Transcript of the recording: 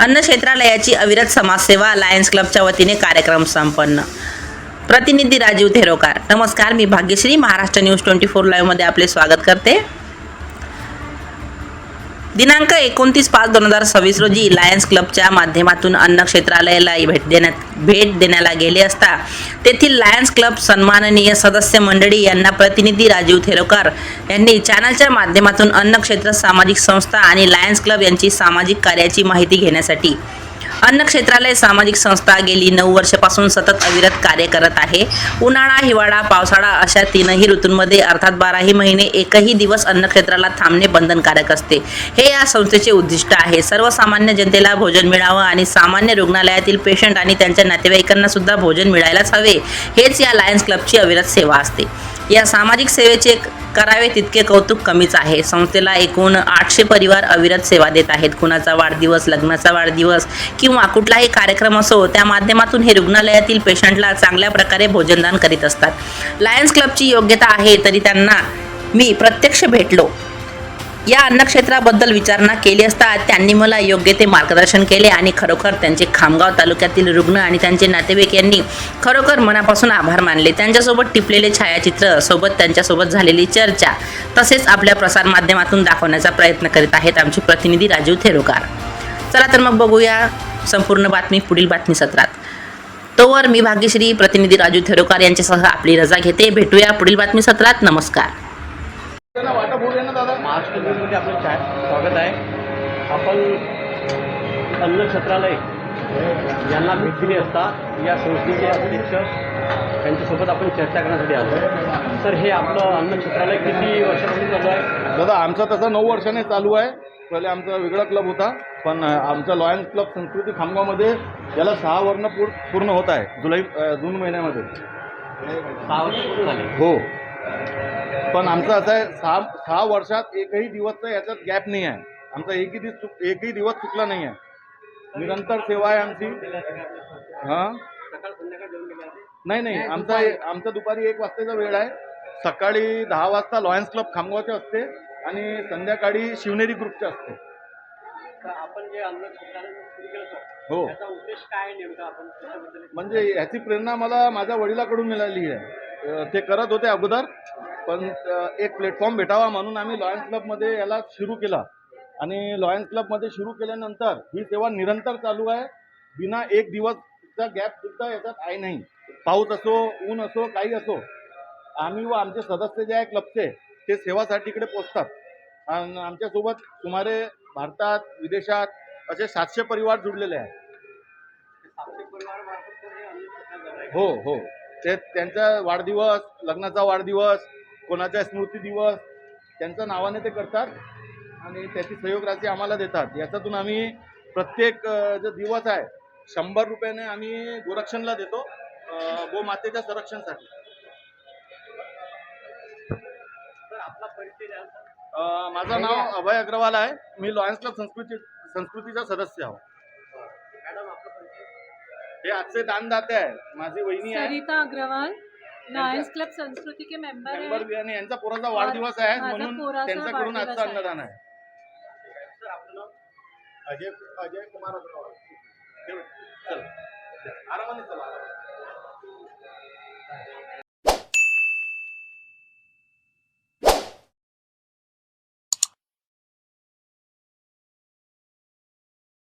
अन्न क्षेत्रालयाची अविरत समाजसेवा लायन्स क्लबच्या वतीने कार्यक्रम संपन्न। प्रतिनिधी राजीव थेरोकार। नमस्कार, मी भाग्यश्री महाराष्ट्र न्यूज 24 लाईव्ह मध्ये आपले स्वागत करते। दिनांक 29/5/2026 रोजी लायन्स क्लबच्या माध्यमातून अन्न क्षेत्रालयाला भेट देण्याला गेले असता तेथील लायन्स क्लब सन्माननीय सदस्य मंडळी यांना प्रतिनिधी राजीव थेरोकार यांनी चॅनलच्या माध्यमातून अन्न क्षेत्र सामाजिक संस्था आणि लायन्स क्लब यांची सामाजिक कार्याची माहिती घेण्यासाठी अन्न क्षेत्रालय सामाजिक संस्था गेली 9 वर्षापासून सतत अविरत कार्य करत आहे। उन्हाळा, हिवाळा, पावसाळा अशा तीनही ऋतूंमध्ये अर्थात 12ही महिने एकही दिवस अन्न क्षेत्राला थांबणे बंधनकारक असते। हे या संस्थेचे उद्दिष्ट आहे। सर्वसामान्य जनतेला भोजन मिळावं आणि सामान्य रुग्णालयातील पेशंट आणि त्यांच्या नातेवाईकांना सुद्धा भोजन मिळायलाच हवे, हेच या लायन्स क्लबची अविरत सेवा असते। या सामाजिक सेवेचे करावे तितके कौतुक कमीच आहे। संस्थेला एकूण 800 परिवार अविरत सेवा देत आहेत। कुणाचा वाढदिवस, लग्नाचा वाढदिवस किंवा कुठलाही कार्यक्रम असो, त्या माध्यमातून हे रुग्णालयातील पेशंटला चांगल्या प्रकारे भोजनदान करीत असतात। लायन्स क्लबची योग्यता आहे तरी त्यांना मी प्रत्यक्ष भेटलो। या अन्न क्षेत्राबद्दल विचारणा केली असता त्यांनी मला योग्य ते मार्गदर्शन केले आणि खरोखर त्यांचे खामगाव तालुक्यातील रुग्ण आणि त्यांचे नातेवाईक यांनी खरोखर मनापासून आभार मानले। त्यांच्यासोबत टिपलेले छायाचित्र, सोबत त्यांच्यासोबत झालेली चर्चा तसेच आपल्या प्रसार माध्यमातून दाखवण्याचा प्रयत्न करीत आहेत आमचे प्रतिनिधी राजीव थेरोकार। चला तर मग बघूया संपूर्ण बातमी पुढील बातमी सत्रात। तोवर मी भाग्यश्री प्रतिनिधी राजीव थेरोकार यांच्यासह आपली रजा घेते। भेटूया पुढील बातमी सत्रात। नमस्कार। महाराष्ट्र न्यूजमध्ये आपलं स्वागत आहे। आपण अन्न क्षेत्रालय यांना भेट दिली असता या संस्थेचे अध्यक्ष त्यांच्यासोबत आपण चर्चा करण्यासाठी आलो। सर, हे आपलं अन्न क्षेत्रालय किती वर्षापासून चालू आहे? दादा, आमचं तसं 9 वर्षाने चालू आहे। पहिले आमचा वेगळा क्लब होता, पण आमचा लायन्स क्लब संस्कृती खामगावमध्ये याला 6 वर्ष पूर्ण होत आहे। जून महिन्यामध्ये 6 वर्ष पूर्ण झाले। हो, पण आमचं असं आहे 6 वर्षात एकही दिवसचा याच्यात गॅप नाही आहे। आमचा एकही दिवस चुकला नाही आहे। निरंतर सेवा आहे आमची। हां, नाही, आमचा दुपारी 1 वाजताचा वेळ आहे। सकाळी 10 वाजता लायन्स क्लब खामगावचे असते आणि संध्याकाळी शिवनेरी ग्रुपचे असते। आपण जे अन्न क्षेत्रालय सुरू केलं हो, त्याचा उद्देश काय नेमका? आपण त्याच्याबद्दल म्हणजे ह्याची प्रेरणा मला माझ्या वडिलांकडून मिळाली आहे। ते करत होते अगोदर, पण एक प्लॅटफॉर्म भेटावा म्हणून आम्ही लायन्स क्लबमध्ये याला सुरू केला आणि लायन्स क्लबमध्ये सुरू केल्यानंतर ही सेवा निरंतर चालू आहे। बिना एक दिवसचा गॅप सुद्धा याच्यात आहे नाही। पाऊस असो, ऊन असो, काही असो, आम्ही व आमचे सदस्य जे आहे क्लबचे ते सेवासाठी इकडे पोचतात आणि आमच्यासोबत सुमारे भारतात, विदेशात असे 700 परिवार जुडलेले आहेत। 700 परिवारामार्फत हे अन्न क्षेत्रालय आहे। हो, ते त्यांचा वाढदिवस, लग्नाचा वाढदिवस, कोणाचा स्मृती दिवस त्यांच्या नावाने ते करतात आणि त्याची सहयोग राशी आम्हाला देतात। याच्यातून आम्ही प्रत्येक जो दिवस आहे 100 रुपयाने आम्ही गोरक्षणला देतो, गोमातेच्या संरक्षणासाठी। तर आपला परिचय द्याल? माझं नाव अभय अग्रवाल आहे। मी लायन्स क्लब संस्कृतीचा सदस्य आहो। मॅडम, आपला परिचय? हे आजचे दानदाते आहे, माझी वहिनी आहे सरिता अग्रवाल, लायन्स क्लब संस्कृति के मेंबर है। आणि यांचा पोराचा वाढदिवस आहे माझा म्हणून पोराचा त्यांच्याकडून वाढदिवस आजचं आहे। अन्नदान आहे। सर, आपलं नाव? अजय कुमार अग्रवाल। चल, आरामाने चला।